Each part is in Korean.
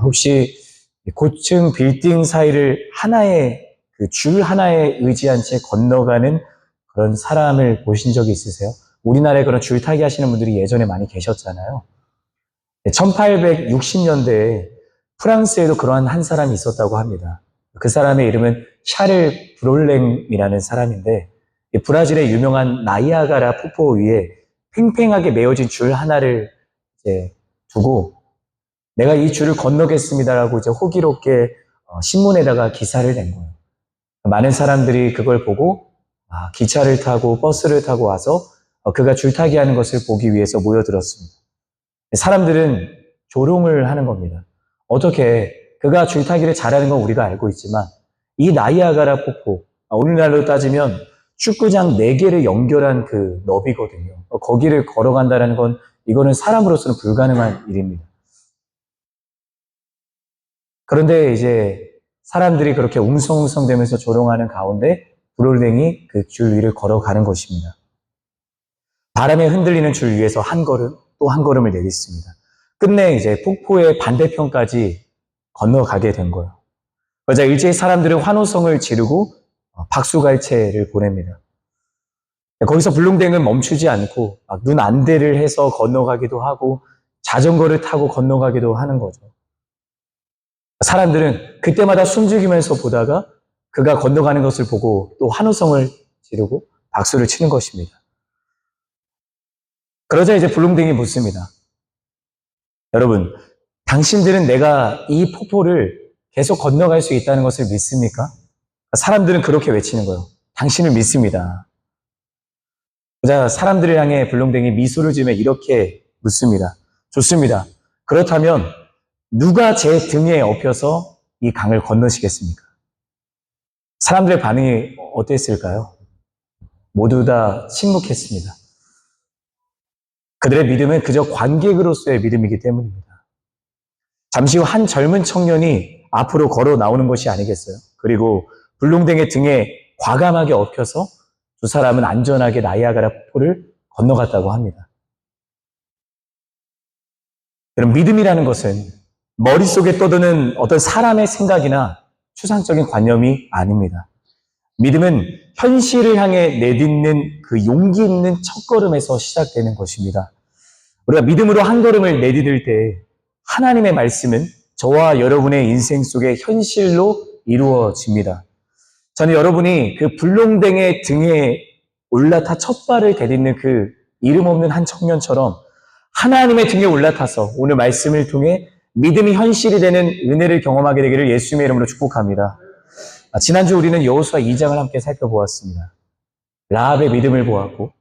혹시 고층 빌딩 사이를 하나의 줄 하나에 의지한 채 건너가는 그런 사람을 보신 적이 있으세요? 우리나라에 그런 줄타기 하시는 분들이 예전에 많이 계셨잖아요. 1860년대에 프랑스에도 그러한 한 사람이 있었다고 합니다. 그 사람의 이름은 샤를 브롤랭이라는 사람인데, 브라질의 유명한 나이아가라 폭포 위에 팽팽하게 메어진 줄 하나를 이제 두고, 내가 이 줄을 건너겠습니다라고 이제 호기롭게 신문에다가 기사를 낸 거예요. 많은 사람들이 그걸 보고 기차를 타고 버스를 타고 와서 그가 줄타기 하는 것을 보기 위해서 모여들었습니다. 사람들은 조롱을 하는 겁니다. 어떻게 그가 줄타기를 잘하는 건 우리가 알고 있지만 이 나이아가라 폭포, 오늘날로 따지면 축구장 4개를 연결한 그 너비거든요. 거기를 걸어간다는 건 이거는 사람으로서는 불가능한 일입니다. 그런데 이제 사람들이 그렇게 웅성웅성대면서 조롱하는 가운데 브롤랭이 그 줄 위를 걸어가는 것입니다. 바람에 흔들리는 줄 위에서 한 걸음 또 한 걸음을 내딛습니다. 끝내 이제 폭포의 반대편까지 건너가게 된 거예요. 그러자 일제히 사람들은 환호성을 지르고 박수갈채를 보냅니다. 거기서 블룽댕은 멈추지 않고 눈 안대를 해서 건너가기도 하고 자전거를 타고 건너가기도 하는 거죠. 사람들은 그때마다 숨죽이면서 보다가 그가 건너가는 것을 보고 또 환호성을 지르고 박수를 치는 것입니다. 그러자 이제 블룽댕이 묻습니다. 여러분, 당신들은 내가 이 폭포를 계속 건너갈 수 있다는 것을 믿습니까? 사람들은 그렇게 외치는 거예요. 당신을 믿습니다. 그러자 사람들을 향해 블룽댕이 미소를 지으며 이렇게 묻습니다. 좋습니다. 그렇다면 누가 제 등에 업혀서 이 강을 건너시겠습니까? 사람들의 반응이 어땠을까요? 모두 다 침묵했습니다. 그들의 믿음은 그저 관객으로서의 믿음이기 때문입니다. 잠시 후 한 젊은 청년이 앞으로 걸어 나오는 것이 아니겠어요? 그리고 블룽댕의 등에 과감하게 엎혀서 두 사람은 안전하게 나이아가라 폭포를 건너갔다고 합니다. 여러분, 믿음이라는 것은 머릿속에 떠드는 어떤 사람의 생각이나 추상적인 관념이 아닙니다. 믿음은 현실을 향해 내딛는 그 용기 있는 첫걸음에서 시작되는 것입니다. 우리가 믿음으로 한 걸음을 내디딜 때 하나님의 말씀은 저와 여러분의 인생 속에 현실로 이루어집니다. 저는 여러분이 그 불롱댕의 등에 올라타 첫 발을 내딛는 그 이름 없는 한 청년처럼 하나님의 등에 올라타서 오늘 말씀을 통해 믿음이 현실이 되는 은혜를 경험하게 되기를 예수님의 이름으로 축복합니다. 지난주 우리는 여호수아 2장을 함께 살펴보았습니다. 라합의 믿음을 보았고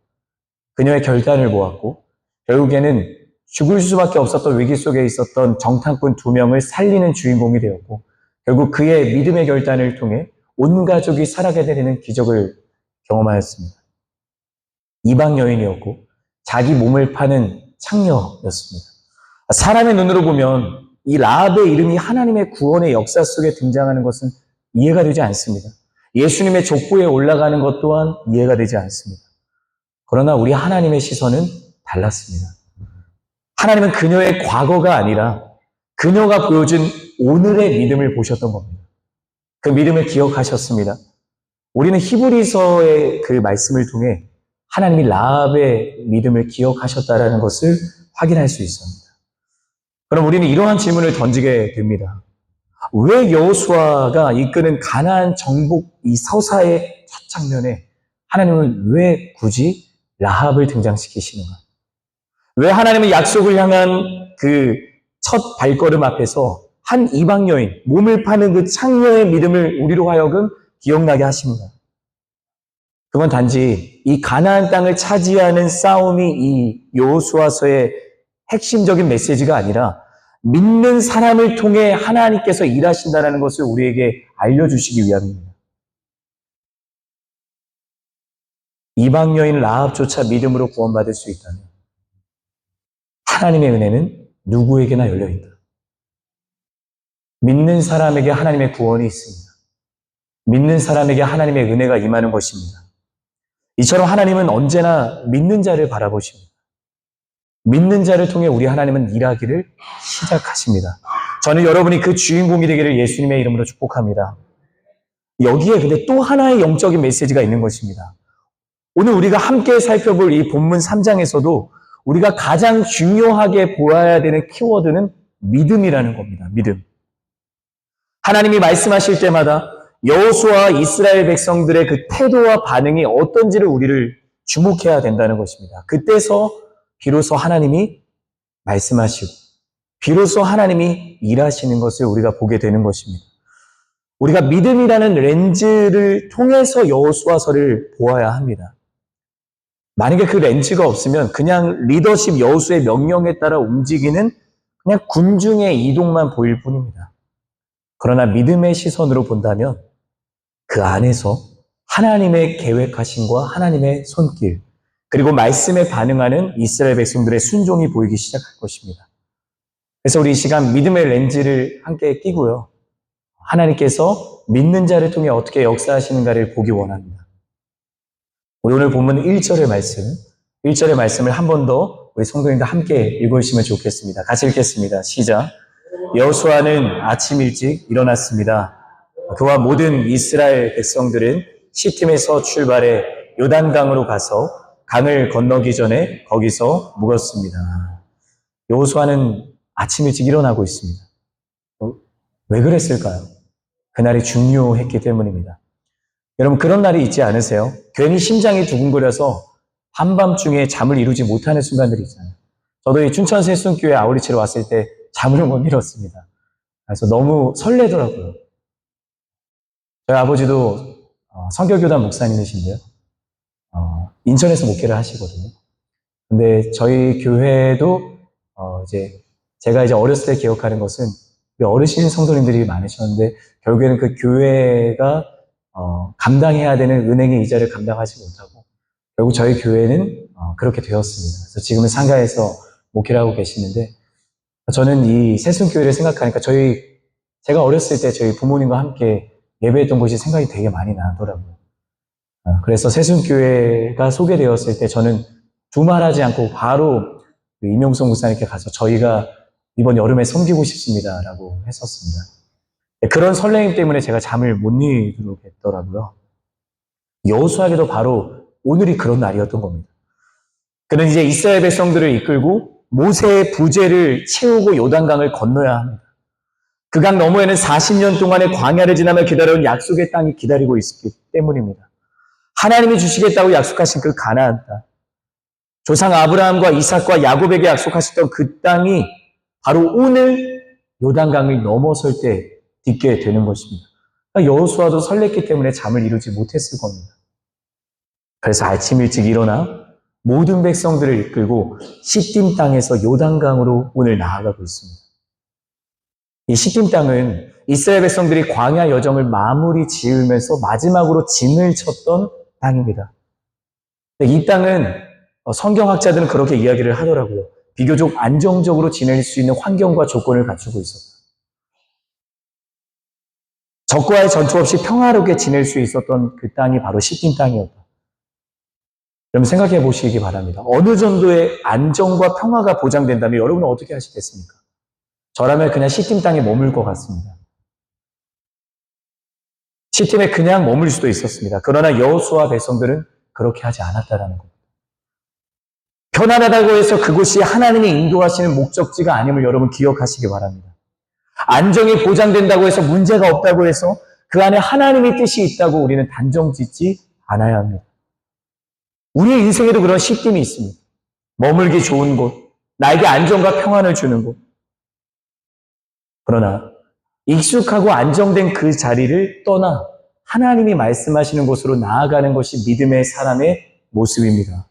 그녀의 결단을 보았고 결국에는 죽을 수밖에 없었던 위기 속에 있었던 정탐꾼 2명을 살리는 주인공이 되었고 결국 그의 믿음의 결단을 통해 온 가족이 살아가게 되는 기적을 경험하였습니다. 이방 여인이었고 자기 몸을 파는 창녀였습니다. 사람의 눈으로 보면 이 라합의 이름이 하나님의 구원의 역사 속에 등장하는 것은 이해가 되지 않습니다. 예수님의 족보에 올라가는 것 또한 이해가 되지 않습니다. 그러나 우리 하나님의 시선은 달랐습니다. 하나님은 그녀의 과거가 아니라 그녀가 보여준 오늘의 믿음을 보셨던 겁니다. 그 믿음을 기억하셨습니다. 우리는 히브리서의 그 말씀을 통해 하나님이 라합의 믿음을 기억하셨다는 것을 확인할 수 있습니다. 그럼 우리는 이러한 질문을 던지게 됩니다. 왜 여호수아가 이끄는 가나안 정복 이 서사의 첫 장면에 하나님은 왜 굳이 라합을 등장시키시는가? 왜 하나님은 약속을 향한 그 첫 발걸음 앞에서 한 이방 여인, 몸을 파는 그 창녀의 믿음을 우리로 하여금 기억나게 하십니다. 그건 단지 이 가나안 땅을 차지하는 싸움이 이 여호수아서의 핵심적인 메시지가 아니라 믿는 사람을 통해 하나님께서 일하신다는 것을 우리에게 알려주시기 위함입니다. 이방 여인 라합조차 믿음으로 구원받을 수 있다면 하나님의 은혜는 누구에게나 열려있다. 믿는 사람에게 하나님의 구원이 있습니다. 믿는 사람에게 하나님의 은혜가 임하는 것입니다. 이처럼 하나님은 언제나 믿는 자를 바라보십니다. 믿는 자를 통해 우리 하나님은 일하기를 시작하십니다. 저는 여러분이 그 주인공이 되기를 예수님의 이름으로 축복합니다. 여기에 근데 또 하나의 영적인 메시지가 있는 것입니다. 오늘 우리가 함께 살펴볼 이 본문 3장에서도 우리가 가장 중요하게 보아야 되는 키워드는 믿음이라는 겁니다. 믿음. 하나님이 말씀하실 때마다 여호수아와 이스라엘 백성들의 그 태도와 반응이 어떤지를 우리를 주목해야 된다는 것입니다. 그때서 비로소 하나님이 말씀하시고 비로소 하나님이 일하시는 것을 우리가 보게 되는 것입니다. 우리가 믿음이라는 렌즈를 통해서 여호수아서를 보아야 합니다. 만약에 그 렌즈가 없으면 그냥 리더십 여호수의 명령에 따라 움직이는 그냥 군중의 이동만 보일 뿐입니다. 그러나 믿음의 시선으로 본다면 그 안에서 하나님의 계획하심과 하나님의 손길, 그리고 말씀에 반응하는 이스라엘 백성들의 순종이 보이기 시작할 것입니다. 그래서 우리 이 시간 믿음의 렌즈를 함께 끼고요. 하나님께서 믿는 자를 통해 어떻게 역사하시는가를 보기 원합니다. 우리 오늘 본문 1절의 말씀을 한 번 더 우리 성도님과 함께 읽어주시면 좋겠습니다. 같이 읽겠습니다. 시작. 여호수아는 아침 일찍 일어났습니다. 그와 모든 이스라엘 백성들은 시팀에서 출발해 요단강으로 가서 강을 건너기 전에 거기서 묵었습니다. 여호수아는 아침 일찍 일어나고 있습니다. 왜 그랬을까요? 그날이 중요했기 때문입니다. 여러분 그런 날이 있지 않으세요? 괜히 심장이 두근거려서 한밤중에 잠을 이루지 못하는 순간들이 있잖아요. 저도 이 춘천 세순교회 아우리치로 왔을 때 잠을 못 이뤘습니다. 그래서 너무 설레더라고요. 저희 아버지도 성결교단 목사님이신데요. 인천에서 목회를 하시거든요. 근데 저희 교회도 제가 어렸을 때 기억하는 것은 어르신 성도님들이 많으셨는데 결국에는 그 교회가 감당해야 되는 은행의 이자를 감당하지 못하고 결국 저희 교회는 그렇게 되었습니다. 그래서 지금은 상가에서 목회를 하고 계시는데 저는 이 세순교회를 생각하니까 제가 어렸을 때 저희 부모님과 함께 예배했던 곳이 생각이 되게 많이 나더라고요. 그래서 세순교회가 소개되었을 때 저는 두말하지 않고 바로 임용성 목사님께 가서 저희가 이번 여름에 섬기고 싶습니다라고 했었습니다. 그런 설레임 때문에 제가 잠을 못 이루겠더라고요. 여호수아에게도 바로 오늘이 그런 날이었던 겁니다. 그는 이제 이스라엘 백성들을 이끌고 모세의 부재를 채우고 요단강을 건너야 합니다. 그 강 너머에는 40년 동안의 광야를 지나며 기다려온 약속의 땅이 기다리고 있기 때문입니다. 하나님이 주시겠다고 약속하신 그 가나안 땅, 조상 아브라함과 이삭과 야곱에게 약속하셨던 그 땅이 바로 오늘 요단강을 넘어설 때 딛게 되는 것입니다. 여호수아도 설렜기 때문에 잠을 이루지 못했을 겁니다. 그래서 아침 일찍 일어나 모든 백성들을 이끌고 시딤 땅에서 요단강으로 오늘 나아가고 있습니다. 이 시딤 땅은 이스라엘 백성들이 광야 여정을 마무리 지으면서 마지막으로 진을 쳤던 땅입니다. 이 땅은 성경학자들은 그렇게 이야기를 하더라고요. 비교적 안정적으로 지낼 수 있는 환경과 조건을 갖추고 있었다. 적과의 전투 없이 평화롭게 지낼 수 있었던 그 땅이 바로 시딤 땅이었다. 여러분 생각해 보시기 바랍니다. 어느 정도의 안정과 평화가 보장된다면 여러분은 어떻게 하시겠습니까? 저라면 그냥 시딤 땅에 머물 것 같습니다. 시딤에 그냥 머물 수도 있었습니다. 그러나 여호수아 백성들은 그렇게 하지 않았다라는 겁니다. 편안하다고 해서 그곳이 하나님이 인도하시는 목적지가 아님을 여러분 기억하시기 바랍니다. 안정이 보장된다고 해서 문제가 없다고 해서 그 안에 하나님의 뜻이 있다고 우리는 단정 짓지 않아야 합니다. 우리의 인생에도 그런 시딤이 있습니다. 머물기 좋은 곳, 나에게 안정과 평안을 주는 곳. 그러나 익숙하고 안정된 그 자리를 떠나 하나님이 말씀하시는 곳으로 나아가는 것이 믿음의 사람의 모습입니다.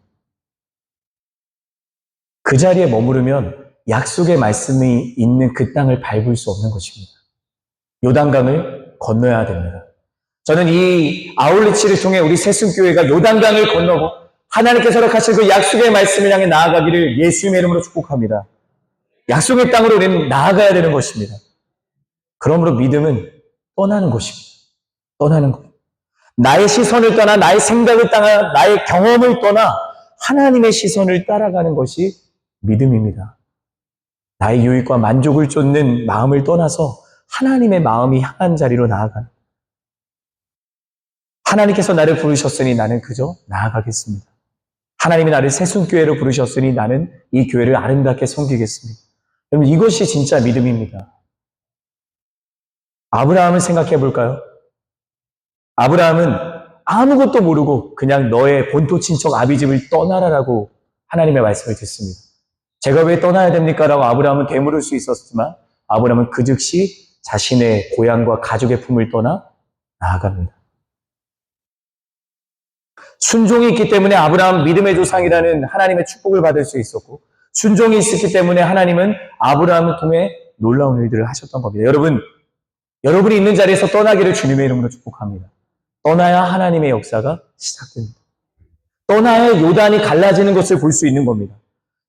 그 자리에 머무르면 약속의 말씀이 있는 그 땅을 밟을 수 없는 것입니다. 요단강을 건너야 됩니다. 저는 이 아울리치를 통해 우리 세순교회가 요단강을 건너고 하나님께서 허락하신 그 약속의 말씀을 향해 나아가기를 예수님의 이름으로 축복합니다. 약속의 땅으로 우리는 나아가야 되는 것입니다. 그러므로 믿음은 떠나는 것입니다. 떠나는 것. 나의 시선을 떠나, 나의 생각을 떠나, 나의 경험을 떠나 하나님의 시선을 따라가는 것이 믿음입니다. 나의 유익과 만족을 쫓는 마음을 떠나서 하나님의 마음이 향한 자리로 나아가는, 하나님께서 나를 부르셨으니 나는 그저 나아가겠습니다. 하나님이 나를 새순교회로 부르셨으니 나는 이 교회를 아름답게 섬기겠습니다. 여러분, 이것이 진짜 믿음입니다. 아브라함을 생각해 볼까요? 아브라함은 아무것도 모르고 그냥 너의 본토 친척 아비집을 떠나라라고 하나님의 말씀을 듣습니다. 제가 왜 떠나야 됩니까? 라고 아브라함은 되물을 수 있었지만 아브라함은 그 즉시 자신의 고향과 가족의 품을 떠나 나아갑니다. 순종이 있기 때문에 아브라함 믿음의 조상이라는 하나님의 축복을 받을 수 있었고, 순종이 있었기 때문에 하나님은 아브라함을 통해 놀라운 일들을 하셨던 겁니다. 여러분이 있는 자리에서 떠나기를 주님의 이름으로 축복합니다. 떠나야 하나님의 역사가 시작됩니다. 떠나야 요단이 갈라지는 것을 볼 수 있는 겁니다.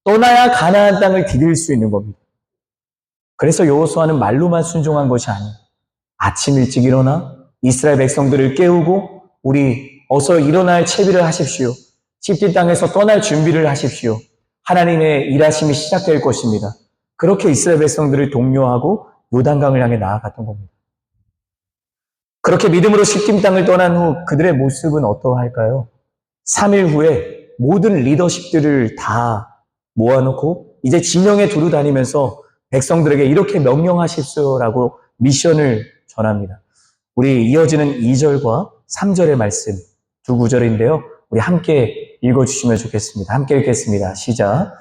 떠나야 가나안 땅을 디딜 수 있는 겁니다. 그래서 여호수아는 말로만 순종한 것이 아니에요. 아침 일찍 일어나 이스라엘 백성들을 깨우고 우리 어서 일어날 채비를 하십시오. 십지 땅에서 떠날 준비를 하십시오. 하나님의 일하심이 시작될 것입니다. 그렇게 이스라엘 백성들을 독려하고 요단강을 향해 나아갔던 겁니다. 그렇게 믿음으로 십김 땅을 떠난 후 그들의 모습은 어떠할까요? 3일 후에 모든 리더십들을 다 모아놓고 이제 진영에 두루 다니면서 백성들에게 이렇게 명령하십시오라고 미션을 전합니다. 우리 이어지는 2절과 3절의 말씀 두 구절인데요. 우리 함께 읽어주시면 좋겠습니다. 함께 읽겠습니다. 시작.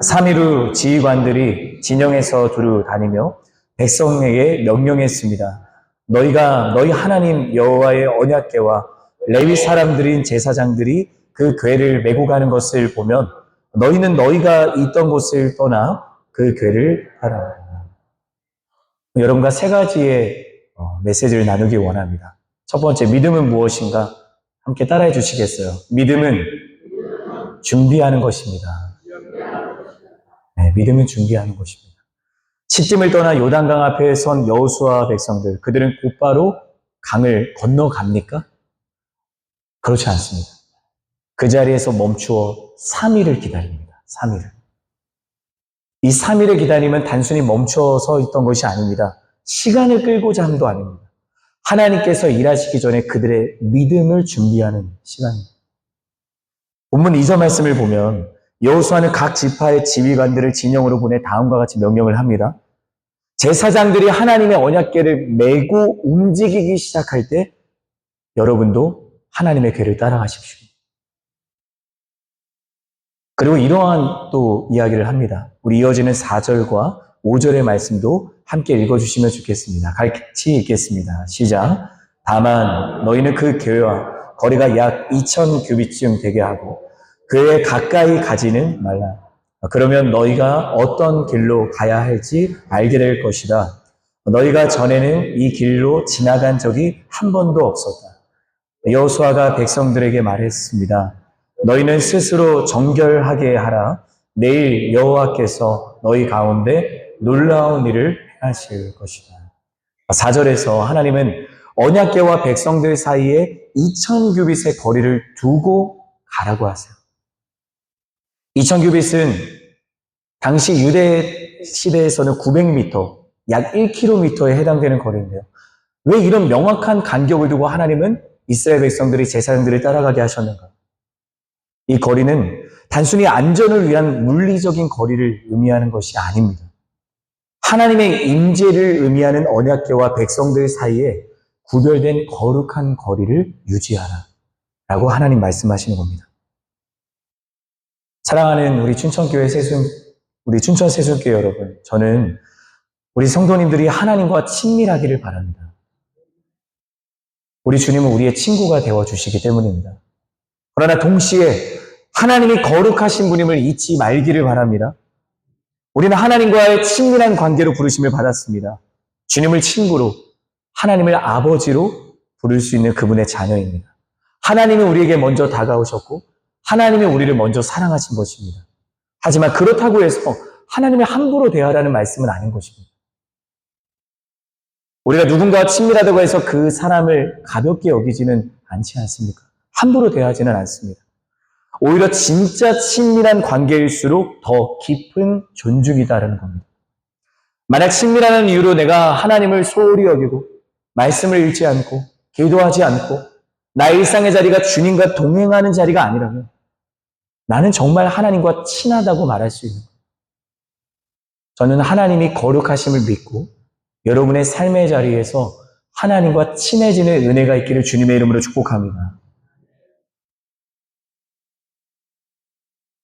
3일 후 지휘관들이 진영에서 두루 다니며 백성에게 명령했습니다. 너희가 너희 하나님 여호와의 언약궤와 레위 사람들인 제사장들이 그 궤를 메고 가는 것을 보면 너희는 너희가 있던 곳을 떠나 그 궤를 따라. 여러분과 세 가지의 메시지를 나누기 원합니다. 첫 번째, 믿음은 무엇인가? 함께 따라해 주시겠어요? 믿음은 준비하는 것입니다. 네, 믿음은 준비하는 것입니다. 시딤을 떠나 요단강 앞에 선 여호수아 백성들, 그들은 곧바로 강을 건너갑니까? 그렇지 않습니다. 그 자리에서 멈추어 3일을 기다립니다. 3일을. 이 3일을 기다리면 단순히 멈춰서 있던 것이 아닙니다. 시간을 끌고자 함도 아닙니다. 하나님께서 일하시기 전에 그들의 믿음을 준비하는 시간입니다. 본문 2절 말씀을 보면 여호수아는 각 지파의 지휘관들을 진영으로 보내 다음과 같이 명령을 합니다. 제사장들이 하나님의 언약궤를 메고 움직이기 시작할 때 여러분도 하나님의 궤를 따라가십시오. 그리고 이러한 또 이야기를 합니다. 우리 이어지는 4절과 5절의 말씀도 함께 읽어주시면 좋겠습니다. 같이 읽겠습니다. 시작. 다만 너희는 그 궤와 거리가 약 2000규빗쯤 되게 하고 그에 가까이 가지는 말라. 그러면 너희가 어떤 길로 가야 할지 알게 될 것이다. 너희가 전에는 이 길로 지나간 적이 한 번도 없었다. 여호수아가 백성들에게 말했습니다. 너희는 스스로 정결하게 하라. 내일 여호와께서 너희 가운데 놀라운 일을 행하실 것이다. 4절에서 하나님은 언약궤와 백성들 사이에 2000규빗의 거리를 두고 가라고 하세요. 2000규빗은 당시 유대 시대에서는 900m, 약 1km에 해당되는 거리인데요. 왜 이런 명확한 간격을 두고 하나님은 이스라엘 백성들이 제사장들을 따라가게 하셨는가? 이 거리는 단순히 안전을 위한 물리적인 거리를 의미하는 것이 아닙니다. 하나님의 임재를 의미하는 언약궤와 백성들 사이에 구별된 거룩한 거리를 유지하라 라고 하나님 말씀하시는 겁니다. 사랑하는 우리 춘천 세순교회 여러분, 저는 우리 성도님들이 하나님과 친밀하기를 바랍니다. 우리 주님은 우리의 친구가 되어주시기 때문입니다. 그러나 동시에 하나님이 거룩하신 분임을 잊지 말기를 바랍니다. 우리는 하나님과의 친밀한 관계로 부르심을 받았습니다. 주님을 친구로, 하나님을 아버지로 부를 수 있는 그분의 자녀입니다. 하나님이 우리에게 먼저 다가오셨고 하나님이 우리를 먼저 사랑하신 것입니다. 하지만 그렇다고 해서 하나님을 함부로 대하라는 말씀은 아닌 것입니다. 우리가 누군가와 친밀하다고 해서 그 사람을 가볍게 여기지는 않지 않습니까? 함부로 대하지는 않습니다. 오히려 진짜 친밀한 관계일수록 더 깊은 존중이다라는 겁니다. 만약 친밀하는 이유로 내가 하나님을 소홀히 여기고 말씀을 읽지 않고 기도하지 않고 나의 일상의 자리가 주님과 동행하는 자리가 아니라면 나는 정말 하나님과 친하다고 말할 수 있는 거예요. 저는 하나님이 거룩하심을 믿고 여러분의 삶의 자리에서 하나님과 친해지는 은혜가 있기를 주님의 이름으로 축복합니다.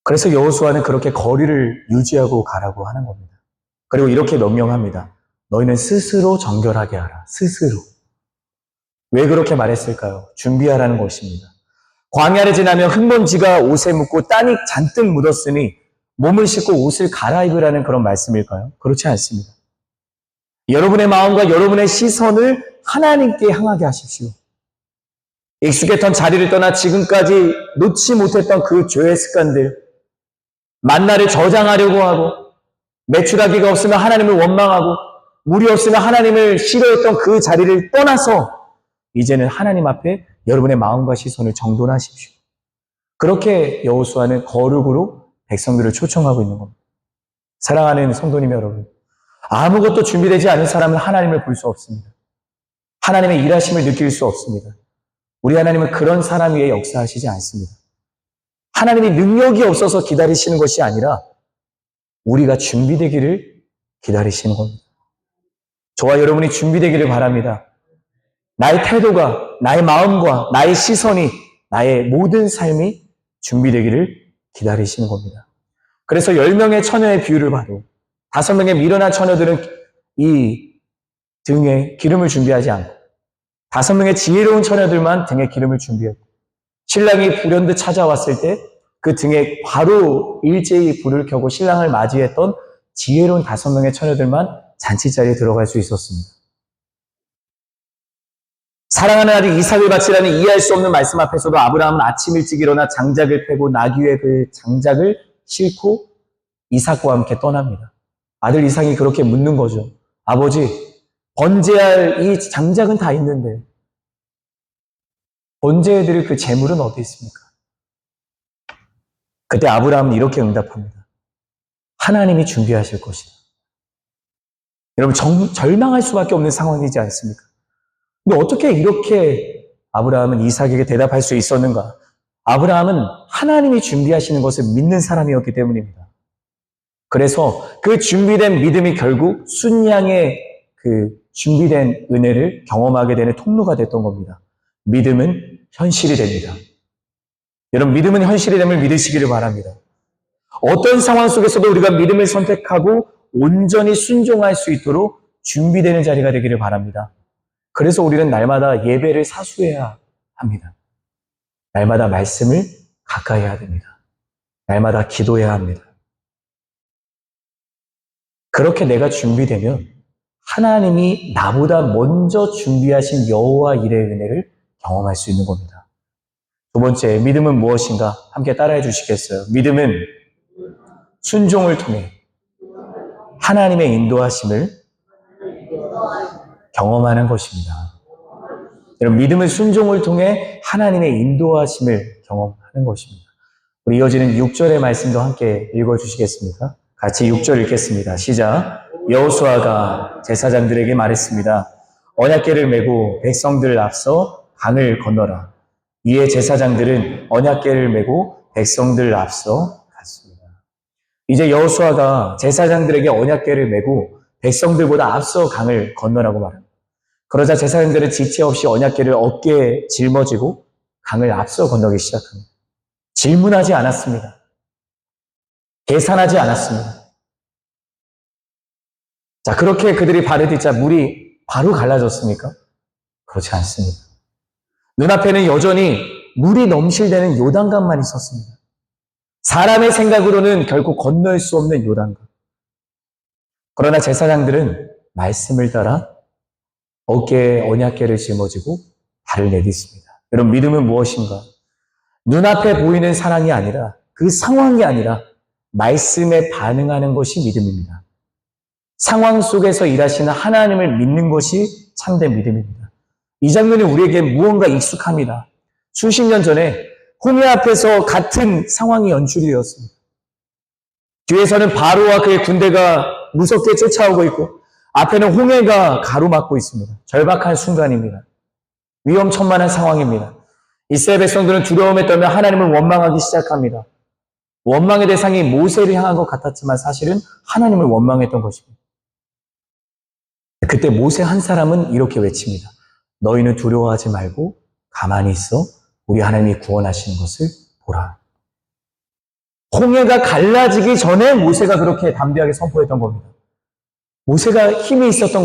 그래서 여호수아는 그렇게 거리를 유지하고 가라고 하는 겁니다. 그리고 이렇게 명령합니다. 너희는 스스로 정결하게 하라. 스스로. 왜 그렇게 말했을까요? 준비하라는 것입니다. 광야를 지나면 흙먼지가 옷에 묻고 땀이 잔뜩 묻었으니 몸을 씻고 옷을 갈아입으라는 그런 말씀일까요? 그렇지 않습니다. 여러분의 마음과 여러분의 시선을 하나님께 향하게 하십시오. 익숙했던 자리를 떠나 지금까지 놓지 못했던 그 죄의 습관들, 만나를 저장하려고 하고 매출하기가 없으면 하나님을 원망하고 물이 없으면 하나님을 싫어했던 그 자리를 떠나서 이제는 하나님 앞에 여러분의 마음과 시선을 정돈하십시오. 그렇게 여호수아는 거룩으로 백성들을 초청하고 있는 겁니다. 사랑하는 성도님 여러분, 아무것도 준비되지 않은 사람은 하나님을 볼 수 없습니다. 하나님의 일하심을 느낄 수 없습니다. 우리 하나님은 그런 사람 위에 역사하시지 않습니다. 하나님이 능력이 없어서 기다리시는 것이 아니라 우리가 준비되기를 기다리시는 겁니다. 저와 여러분이 준비되기를 바랍니다. 나의 태도가, 나의 마음과 나의 시선이, 나의 모든 삶이 준비되기를 기다리시는 겁니다. 그래서 10명의 처녀의 비유를 봐도 5명의 미련한 처녀들은 이 등에 기름을 준비하지 않고 5명의 지혜로운 처녀들만 등에 기름을 준비했고 신랑이 불현듯 찾아왔을 때 그 등에 바로 일제히 불을 켜고 신랑을 맞이했던 지혜로운 5명의 처녀들만 잔치자리에 들어갈 수 있었습니다. 사랑하는 아들 이삭을 바치라는 이해할 수 없는 말씀 앞에서도 아브라함은 아침 일찍 일어나 장작을 패고 나귀 위에 그 장작을 싣고 이삭과 함께 떠납니다. 아들 이삭이 그렇게 묻는 거죠. 아버지, 번제할 이 장작은 다 있는데 번제해드릴 그 재물은 어디 있습니까? 그때 아브라함은 이렇게 응답합니다. 하나님이 준비하실 것이다. 여러분 절망할 수밖에 없는 상황이지 않습니까? 근데 어떻게 이렇게 아브라함은 이삭에게 대답할 수 있었는가? 아브라함은 하나님이 준비하시는 것을 믿는 사람이었기 때문입니다. 그래서 그 준비된 믿음이 결국 순양의 그 준비된 은혜를 경험하게 되는 통로가 됐던 겁니다. 믿음은 현실이 됩니다. 여러분, 믿음은 현실이 됨을 믿으시기를 바랍니다. 어떤 상황 속에서도 우리가 믿음을 선택하고 온전히 순종할 수 있도록 준비되는 자리가 되기를 바랍니다. 그래서 우리는 날마다 예배를 사수해야 합니다. 날마다 말씀을 가까이 해야 됩니다. 날마다 기도해야 합니다. 그렇게 내가 준비되면 하나님이 나보다 먼저 준비하신 여호와 일의 은혜를 경험할 수 있는 겁니다. 두 번째, 믿음은 무엇인가? 함께 따라해 주시겠어요? 믿음은 순종을 통해 하나님의 인도하심을 경험하는 것입니다. 여러분, 믿음은 순종을 통해 하나님의 인도하심을 경험하는 것입니다. 우리 이어지는 6절의 말씀도 함께 읽어주시겠습니까? 같이 6절 읽겠습니다. 시작. 여호수아가 제사장들에게 말했습니다. 언약궤를 메고 백성들 앞서 강을 건너라. 이에 제사장들은 언약궤를 메고 백성들 앞서 갔습니다. 이제 여호수아가 제사장들에게 언약궤를 메고 백성들보다 앞서 강을 건너라고 말합니다. 그러자 제사장들은 지체 없이 언약궤를 어깨에 짊어지고 강을 앞서 건너기 시작합니다. 질문하지 않았습니다. 계산하지 않았습니다. 자, 그렇게 그들이 발을 딛자 물이 바로 갈라졌습니까? 그렇지 않습니다. 눈앞에는 여전히 물이 넘실대는 요단강만 있었습니다. 사람의 생각으로는 결코 건널 수 없는 요단강. 그러나 제사장들은 말씀을 따라 어깨에 언약궤를 짊어지고 발을 내딛습니다. 여러분, 믿음은 무엇인가? 눈앞에 보이는 사랑이 아니라, 그 상황이 아니라 말씀에 반응하는 것이 믿음입니다. 상황 속에서 일하시는 하나님을 믿는 것이 참된 믿음입니다. 이 장면이 우리에게 무언가 익숙합니다. 수십 년 전에 홍해 앞에서 같은 상황이 연출이 되었습니다. 뒤에서는 바로와 그의 군대가 무섭게 쫓아오고 있고 앞에는 홍해가 가로막고 있습니다. 절박한 순간입니다. 위험천만한 상황입니다. 이스라엘 백성들은 두려움에 떨며 하나님을 원망하기 시작합니다. 원망의 대상이 모세를 향한 것 같았지만 사실은 하나님을 원망했던 것입니다. 그때 모세 한 사람은 이렇게 외칩니다. 너희는 두려워하지 말고 가만히 있어 우리 하나님이 구원하시는 것을 보라. 홍해가 갈라지기 전에 모세가 그렇게 담대하게 선포했던 겁니다. 모세가 힘이 있었던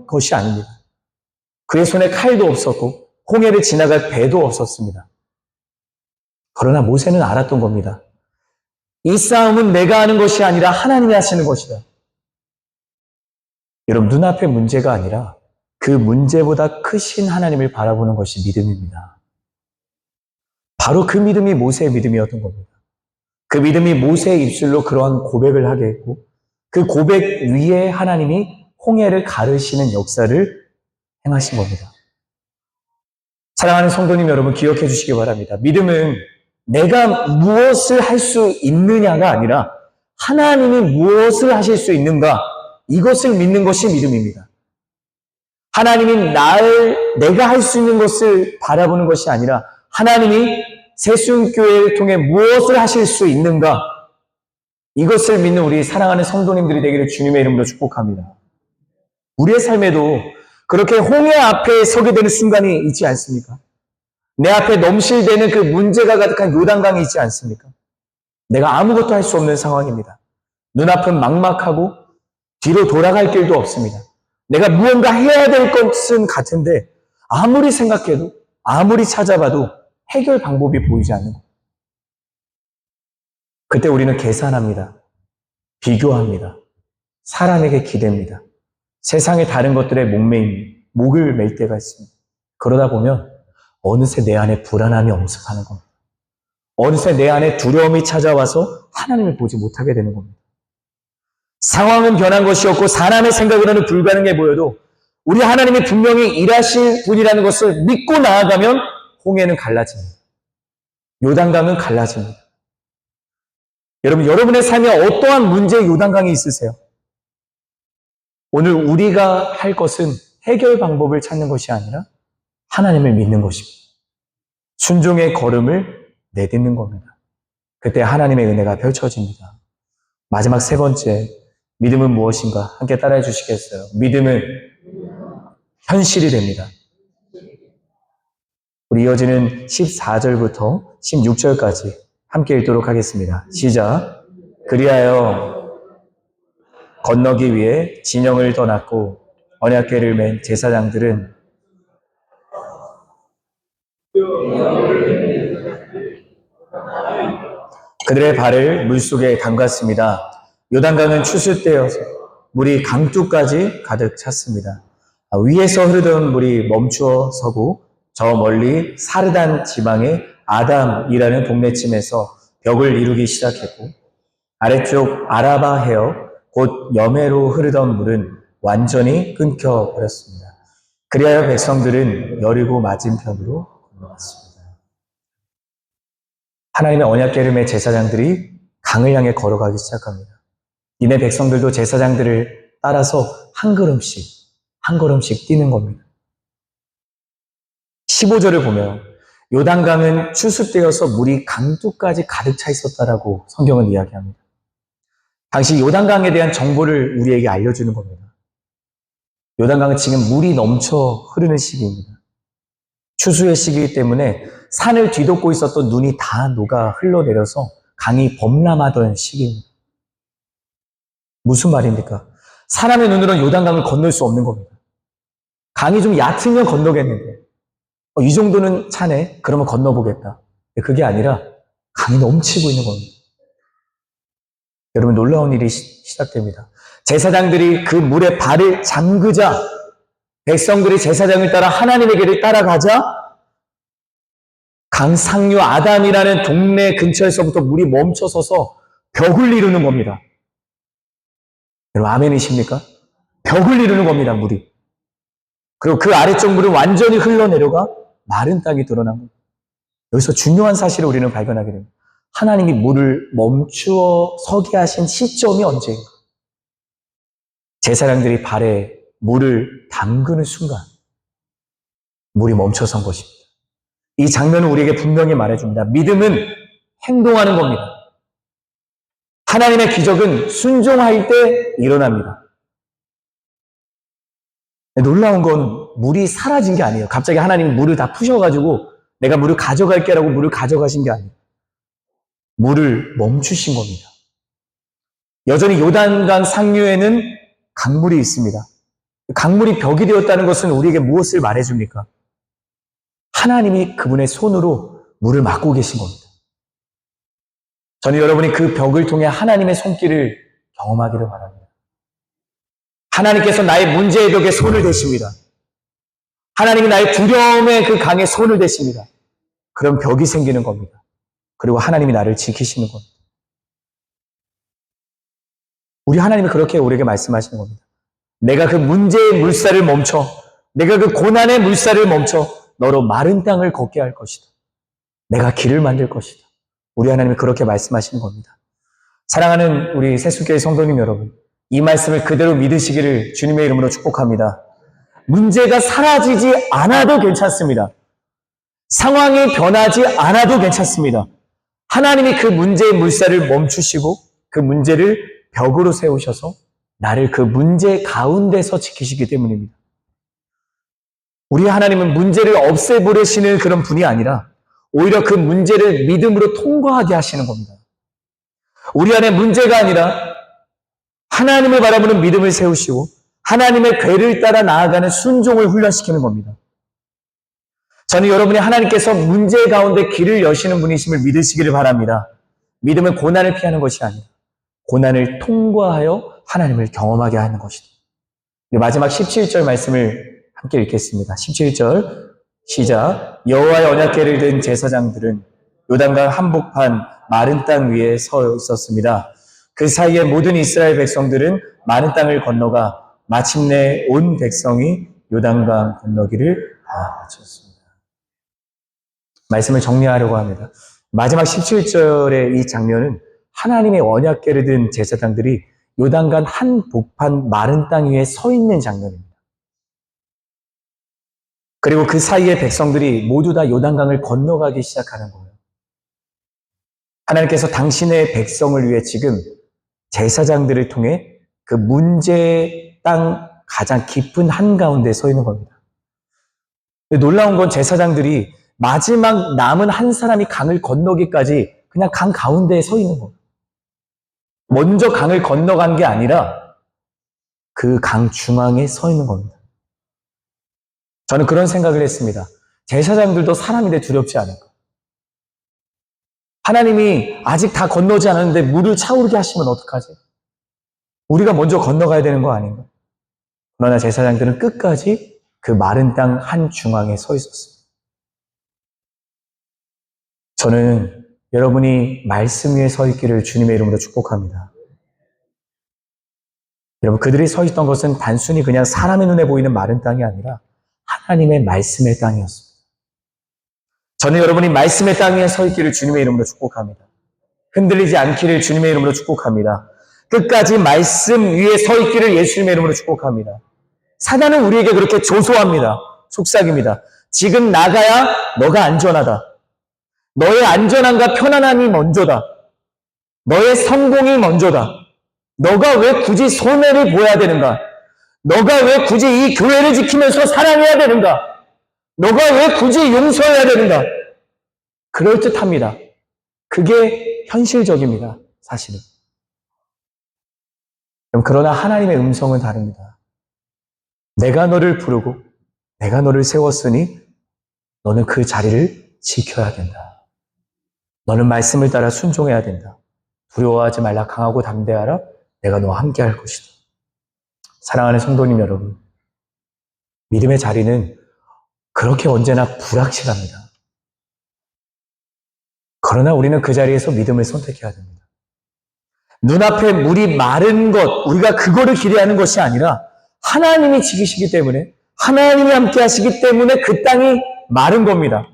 것이 아닙니다. 그의 손에 칼도 없었고 홍해를 지나갈 배도 없었습니다. 그러나 모세는 알았던 겁니다. 이 싸움은 내가 하는 것이 아니라 하나님이 하시는 것이다. 여러분, 눈앞의 문제가 아니라 그 문제보다 크신 하나님을 바라보는 것이 믿음입니다. 바로 그 믿음이 모세의 믿음이었던 겁니다. 그 믿음이 모세의 입술로 그러한 고백을 하게 했고 그 고백 위에 하나님이 홍해를 가르시는 역사를 행하신 겁니다. 사랑하는 성도님 여러분, 기억해 주시기 바랍니다. 믿음은 내가 무엇을 할 수 있느냐가 아니라 하나님이 무엇을 하실 수 있는가, 이것을 믿는 것이 믿음입니다. 하나님이 내가 할 수 있는 것을 바라보는 것이 아니라 하나님이 새순교회를 통해 무엇을 하실 수 있는가, 이것을 믿는 우리 사랑하는 성도님들이 되기를 주님의 이름으로 축복합니다. 우리의 삶에도 그렇게 홍해 앞에 서게 되는 순간이 있지 않습니까? 내 앞에 넘실대는 그 문제가 가득한 요단강이 있지 않습니까? 내가 아무것도 할 수 없는 상황입니다. 눈앞은 막막하고 뒤로 돌아갈 길도 없습니다. 내가 무언가 해야 될 것은 같은데 아무리 생각해도 아무리 찾아봐도 해결 방법이 보이지 않는 거예요. 그때 우리는 계산합니다. 비교합니다. 사람에게 기댑니다. 세상의 다른 것들에 목을 맬 때가 있습니다. 그러다 보면 어느새 내 안에 불안함이 엄습하는 겁니다. 어느새 내 안에 두려움이 찾아와서 하나님을 보지 못하게 되는 겁니다. 상황은 변한 것이 없고 사람의 생각으로는 불가능해 보여도 우리 하나님이 분명히 일하실 분이라는 것을 믿고 나아가면 홍해는 갈라집니다. 요단강은 갈라집니다. 여러분, 여러분의 삶에 어떠한 문제의 요단강이 있으세요? 오늘 우리가 할 것은 해결 방법을 찾는 것이 아니라 하나님을 믿는 것입니다. 순종의 걸음을 내딛는 겁니다. 그때 하나님의 은혜가 펼쳐집니다. 마지막 세 번째, 믿음은 무엇인가? 함께 따라해 주시겠어요? 믿음은 현실이 됩니다. 우리 이어지는 14절부터 16절까지 함께 읽도록 하겠습니다. 시작. 그리하여 건너기 위해 진영을 떠났고 언약궤를 맨 제사장들은 그들의 발을 물속에 담갔습니다. 요단강은 추수되어서 물이 강둑까지 가득 찼습니다. 위에서 흐르던 물이 멈추어 서고 저 멀리 사르단 지방의 아담이라는 동네쯤에서 벽을 이루기 시작했고 아래쪽 아라바 해역 곧 여매로 흐르던 물은 완전히 끊겨버렸습니다. 그리하여 백성들은 여리고 맞은편으로 건너갔습니다. 하나님의 언약궤를 맨 제사장들이 강을 향해 걸어가기 시작합니다. 이내 백성들도 제사장들을 따라서 한 걸음씩 뛰는 겁니다. 15절을 보면 요단강은 추수되어서 물이 강둑까지 가득 차 있었다라고 성경은 이야기합니다. 당시 요단강에 대한 정보를 우리에게 알려주는 겁니다. 요단강은 지금 물이 넘쳐 흐르는 시기입니다. 추수의 시기이기 때문에 산을 뒤덮고 있었던 눈이 다 녹아 흘러내려서 강이 범람하던 시기입니다. 무슨 말입니까? 사람의 눈으로는 요단강을 건널 수 없는 겁니다. 강이 좀 얕으면 건너겠는데 이 정도는 차네? 그러면 건너보겠다. 그게 아니라 강이 넘치고 있는 겁니다. 여러분, 놀라운 일이 시작됩니다. 제사장들이 그 물에 발을 잠그자 백성들이 제사장을 따라 하나님의 길을 따라가자 강 상류 아담이라는 동네 근처에서부터 물이 멈춰서서 벽을 이루는 겁니다. 여러분, 아멘이십니까? 벽을 이루는 겁니다, 물이. 그리고 그 아래쪽 물은 완전히 흘러내려가 마른 땅이 드러난 겁니다. 여기서 중요한 사실을 우리는 발견하게 됩니다. 하나님이 물을 멈추어 서게 하신 시점이 언제인가? 제사장들이 발에 물을 담그는 순간 물이 멈춰선 것입니다. 이 장면은 우리에게 분명히 말해줍니다. 믿음은 행동하는 겁니다. 하나님의 기적은 순종할 때 일어납니다. 놀라운 건 물이 사라진 게 아니에요. 갑자기 하나님이 물을 다 푸셔가지고 내가 물을 가져갈게라고 물을 가져가신 게 아니에요. 물을 멈추신 겁니다. 여전히 요단강 상류에는 강물이 있습니다. 강물이 벽이 되었다는 것은 우리에게 무엇을 말해줍니까? 하나님이 그분의 손으로 물을 막고 계신 겁니다. 저는 여러분이 그 벽을 통해 하나님의 손길을 경험하기를 바랍니다. 하나님께서 나의 문제의 벽에 손을 대십니다. 하나님이 나의 두려움의 그 강에 손을 대십니다. 그런 벽이 생기는 겁니다. 그리고 하나님이 나를 지키시는 겁니다. 우리 하나님이 그렇게 우리에게 말씀하시는 겁니다. 내가 그 문제의 물살을 멈춰, 내가 그 고난의 물살을 멈춰 너로 마른 땅을 걷게 할 것이다. 내가 길을 만들 것이다. 우리 하나님이 그렇게 말씀하시는 겁니다. 사랑하는 우리 새수교회 성도님 여러분, 이 말씀을 그대로 믿으시기를 주님의 이름으로 축복합니다. 문제가 사라지지 않아도 괜찮습니다. 상황이 변하지 않아도 괜찮습니다. 하나님이 그 문제의 물살을 멈추시고 그 문제를 벽으로 세우셔서 나를 그 문제 가운데서 지키시기 때문입니다. 우리 하나님은 문제를 없애버리시는 그런 분이 아니라 오히려 그 문제를 믿음으로 통과하게 하시는 겁니다. 우리 안에 문제가 아니라 하나님을 바라보는 믿음을 세우시고 하나님의 궤를 따라 나아가는 순종을 훈련시키는 겁니다. 저는 여러분이 하나님께서 문제 가운데 길을 여시는 분이심을 믿으시기를 바랍니다. 믿음은 고난을 피하는 것이 아니라 고난을 통과하여 하나님을 경험하게 하는 것이다. 마지막 17절 말씀을 함께 읽겠습니다. 17절 시작. 여호와의 언약궤를 든 제사장들은 요단강 한복판 마른 땅 위에 서 있었습니다. 그 사이에 모든 이스라엘 백성들은 마른 땅을 건너가 마침내 온 백성이 요단강 건너기를 다 마쳤습니다. 말씀을 정리하려고 합니다. 마지막 17절의 이 장면은 하나님의 언약궤를 든 제사장들이 요단강 한복판 마른 땅 위에 서 있는 장면입니다. 그리고 그 사이에 백성들이 모두 다 요단강을 건너가기 시작하는 거예요. 하나님께서 당신의 백성을 위해 지금 제사장들을 통해 그 문제의 땅 가장 깊은 한가운데 서 있는 겁니다. 놀라운 건 제사장들이 마지막 남은 한 사람이 강을 건너기까지 그냥 강 가운데에 서 있는 거예요. 먼저 강을 건너간 게 아니라 그 강 중앙에 서 있는 겁니다. 저는 그런 생각을 했습니다. 제사장들도 사람인데 두렵지 않을까? 하나님이 아직 다 건너지 않았는데 물을 차오르게 하시면 어떡하지? 우리가 먼저 건너가야 되는 거 아닌가? 그러나 제사장들은 끝까지 그 마른 땅 한 중앙에 서 있었습니다. 저는 여러분이 말씀 위에 서 있기를 주님의 이름으로 축복합니다. 여러분, 그들이 서 있던 것은 단순히 그냥 사람의 눈에 보이는 마른 땅이 아니라 하나님의 말씀의 땅이었습니다. 저는 여러분이 말씀의 땅 위에 서 있기를 주님의 이름으로 축복합니다. 흔들리지 않기를 주님의 이름으로 축복합니다. 끝까지 말씀 위에 서 있기를 예수님의 이름으로 축복합니다. 사단은 우리에게 그렇게 조소합니다. 속삭입니다. 지금 나가야 너가 안전하다. 너의 안전함과 편안함이 먼저다. 너의 성공이 먼저다. 너가 왜 굳이 손해를 보여야 되는가? 너가 왜 굳이 이 교회를 지키면서 사랑해야 되는가? 너가 왜 굳이 용서해야 되는가? 그럴듯합니다. 그게 현실적입니다. 사실은. 그러나 하나님의 음성은 다릅니다. 내가 너를 부르고 내가 너를 세웠으니 너는 그 자리를 지켜야 된다. 너는 말씀을 따라 순종해야 된다. 두려워하지 말라. 강하고 담대하라. 내가 너와 함께 할 것이다. 사랑하는 성도님 여러분, 믿음의 자리는 그렇게 언제나 불확실합니다. 그러나 우리는 그 자리에서 믿음을 선택해야 됩니다. 눈앞에 물이 마른 것, 우리가 그거를 기대하는 것이 아니라 하나님이 지키시기 때문에, 하나님이 함께 하시기 때문에 그 땅이 마른 겁니다.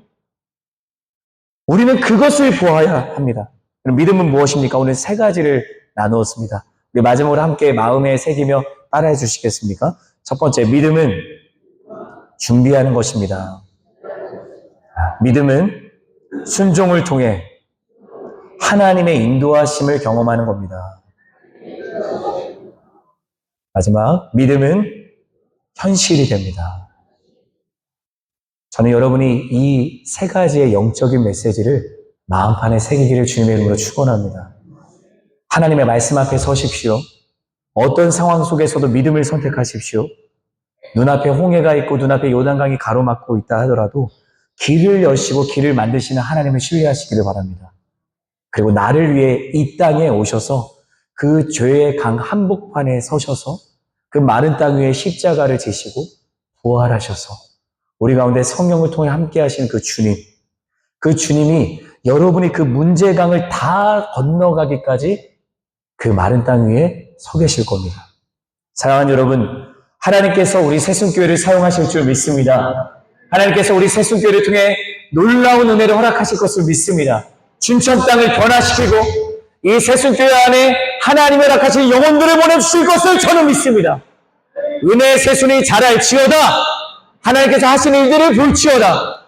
우리는 그것을 보아야 합니다. 믿음은 무엇입니까? 오늘 세 가지를 나누었습니다. 우리 마지막으로 함께 마음에 새기며 따라해 주시겠습니까? 첫 번째, 믿음은 준비하는 것입니다. 믿음은 순종을 통해 하나님의 인도하심을 경험하는 겁니다. 마지막, 믿음은 현실이 됩니다. 저는 여러분이 이 세 가지의 영적인 메시지를 마음판에 새기기를 주님의 이름으로 축원합니다. 하나님의 말씀 앞에 서십시오. 어떤 상황 속에서도 믿음을 선택하십시오. 눈앞에 홍해가 있고 눈앞에 요단강이 가로막고 있다 하더라도 길을 여시고 길을 만드시는 하나님을 신뢰하시기를 바랍니다. 그리고 나를 위해 이 땅에 오셔서 그 죄의 강 한복판에 서셔서 그 마른 땅 위에 십자가를 지시고 부활하셔서 우리 가운데 성령을 통해 함께 하시는 그 주님, 그 주님이 여러분이 그 문제강을 다 건너가기까지 그 마른 땅 위에 서 계실 겁니다. 사랑하는 여러분, 하나님께서 우리 새순교회를 사용하실 줄 믿습니다. 하나님께서 우리 새순교회를 통해 놀라운 은혜를 허락하실 것을 믿습니다. 춘천 땅을 변화시키고 이 새순교회 안에 하나님의 허락하신 영혼들을 보내주실 것을 저는 믿습니다. 은혜의 새순이 자랄지어다. 하나님께서 하신 일들을 볼지어다.